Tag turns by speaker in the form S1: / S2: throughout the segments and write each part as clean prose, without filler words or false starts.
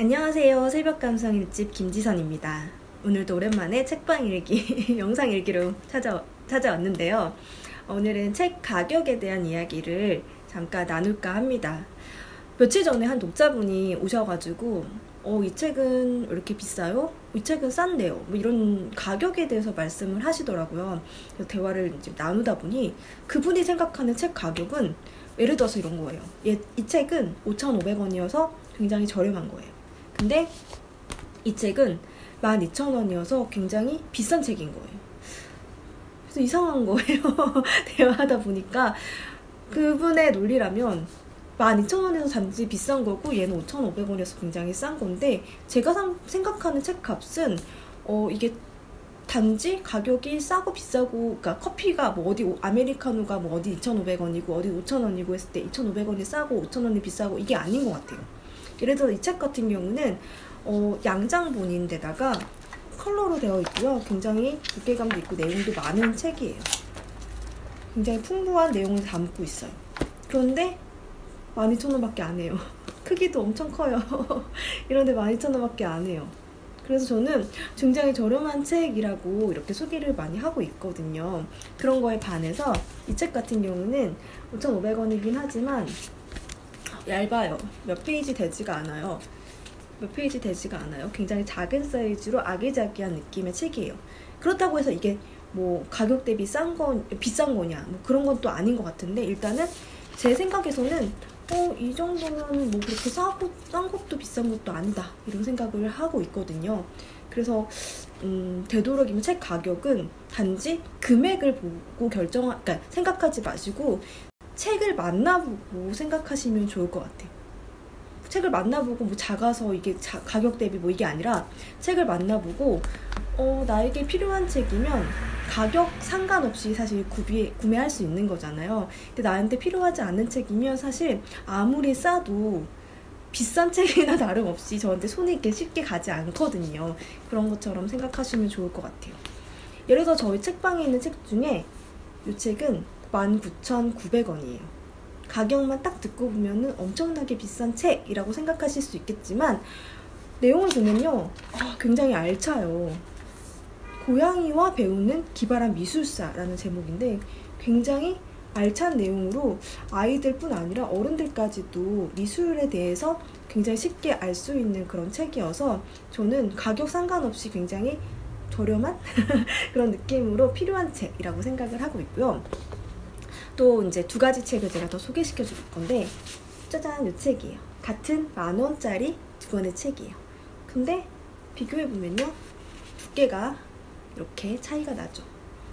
S1: 안녕하세요. 새벽감성 1집 김지선입니다. 오늘도 오랜만에 책방 읽기, 영상 읽기로 찾아왔는데요. 오늘은 책 가격에 대한 이야기를 잠깐 나눌까 합니다. 며칠 전에 한 독자분이 오셔가지고 이 책은 왜 이렇게 비싸요? 이 책은 싼데요. 뭐 이런 가격에 대해서 말씀을 하시더라고요. 그래서 대화를 이제 나누다 보니 그분이 생각하는 책 가격은 예를 들어서 이런 거예요. 이 책은 5,500원이어서 굉장히 저렴한 거예요. 근데 이 책은 12,000원이어서 굉장히 비싼 책인 거예요. 그래서 이상한 거예요. 대화하다 보니까 그분의 논리라면 12,000원에서 단지 비싼 거고 얘는 5,500원이어서 굉장히 싼 건데, 제가 생각하는 책값은 이게 단지 가격이 싸고 비싸고, 그러니까 커피가 뭐 어디 아메리카노가 뭐 어디 2,500원이고 어디 5,000원이고 했을 때 2,500원이 싸고 5,000원이 비싸고 이게 아닌 것 같아요. 예를 들어 이 책 같은 경우는 양장본인데다가 컬러로 되어 있고요. 굉장히 두께감도 있고 내용도 많은 책이에요. 굉장히 풍부한 내용을 담고 있어요. 그런데 12,000원밖에 안 해요. 크기도 엄청 커요. 이런데 12,000원밖에 안 해요. 그래서 저는 굉장히 저렴한 책이라고 이렇게 소개를 많이 하고 있거든요. 그런 거에 반해서 이 책 같은 경우는 5,500원이긴 하지만 얇아요. 몇 페이지 되지가 않아요. 굉장히 작은 사이즈로 아기자기한 느낌의 책이에요. 그렇다고 해서 이게 뭐 가격 대비 비싼 거냐 뭐 그런 건 또 아닌 것 같은데, 일단은 제 생각에서는 이 정도면 뭐 그렇게 싼 것도 비싼 것도 아니다 이런 생각을 하고 있거든요. 그래서 되도록이면 책 가격은 단지 금액을 보고 그러니까 생각하지 마시고 책을 만나보고 생각하시면 좋을 것 같아요. 책을 만나보고 뭐 작아서 이게 가격 대비 뭐 이게 아니라, 책을 만나보고 나에게 필요한 책이면 가격 상관없이 사실 구매할 수 있는 거잖아요. 근데 나한테 필요하지 않은 책이면 사실 아무리 싸도 비싼 책이나 다름없이 저한테 손이 이렇게 쉽게 가지 않거든요. 그런 것처럼 생각하시면 좋을 것 같아요. 예를 들어 저희 책방에 있는 책 중에 이 책은 19,900원이에요. 가격만 딱 듣고 보면은 엄청나게 비싼 책이라고 생각하실 수 있겠지만, 내용을 보면요, 굉장히 알차요. 고양이와 배우는 기발한 미술사라는 제목인데 굉장히 알찬 내용으로 아이들뿐 아니라 어른들까지도 미술에 대해서 굉장히 쉽게 알 수 있는 그런 책이어서 저는 가격 상관없이 굉장히 저렴한 그런 느낌으로 필요한 책이라고 생각을 하고 있고요. 또 이제 두 가지 책을 제가 더 소개시켜 줄 건데, 짜잔, 이 책이에요. 같은 10,000원짜리 두 권의 책이에요. 근데 비교해 보면요, 두께가 이렇게 차이가 나죠.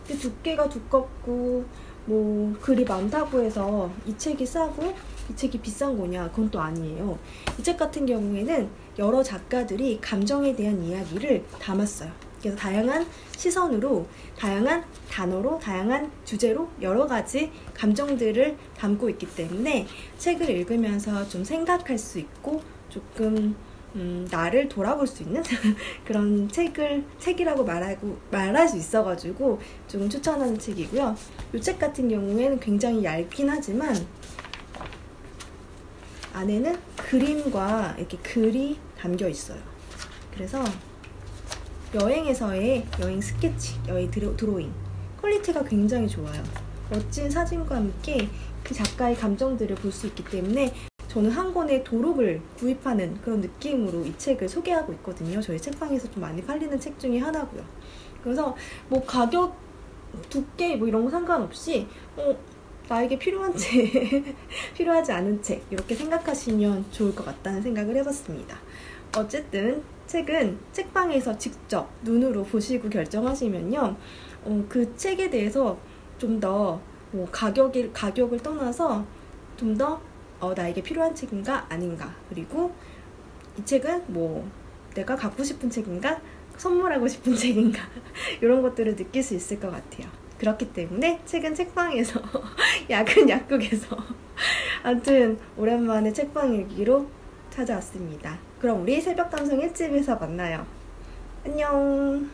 S1: 근데 두께가 두껍고 뭐 글이 많다고 해서 이 책이 싸고 이 책이 비싼 거냐, 그건 또 아니에요. 이 책 같은 경우에는 여러 작가들이 감정에 대한 이야기를 담았어요. 그래서 다양한 시선으로, 다양한 단어로, 다양한 주제로 여러 가지 감정들을 담고 있기 때문에 책을 읽으면서 좀 생각할 수 있고 조금 나를 돌아볼 수 있는 그런 책이라고 말할 수 있어가지고 조금 추천하는 책이고요. 이 책 같은 경우에는 굉장히 얇긴 하지만 안에는 그림과 이렇게 글이 담겨 있어요. 그래서 여행에서의 여행 스케치, 여행 드로잉 퀄리티가 굉장히 좋아요. 멋진 사진과 함께 그 작가의 감정들을 볼 수 있기 때문에 저는 한 권의 도록을 구입하는 그런 느낌으로 이 책을 소개하고 있거든요. 저희 책방에서 좀 많이 팔리는 책 중에 하나고요. 그래서 뭐 가격, 두께 뭐 이런 거 상관없이 나에게 필요한 책, 필요하지 않은 책 이렇게 생각하시면 좋을 것 같다는 생각을 해봤습니다. 어쨌든 책은 책방에서 직접 눈으로 보시고 결정하시면요, 그 책에 대해서 좀 더 뭐 가격을 떠나서 좀 더 나에게 필요한 책인가 아닌가, 그리고 이 책은 뭐 내가 갖고 싶은 책인가, 선물하고 싶은 책인가 이런 것들을 느낄 수 있을 것 같아요. 그렇기 때문에 책은 책방에서 약은 약국에서 아무튼 오랜만에 책방 일기로 찾아왔습니다. 그럼 우리 새벽감성 1집에서 만나요. 안녕.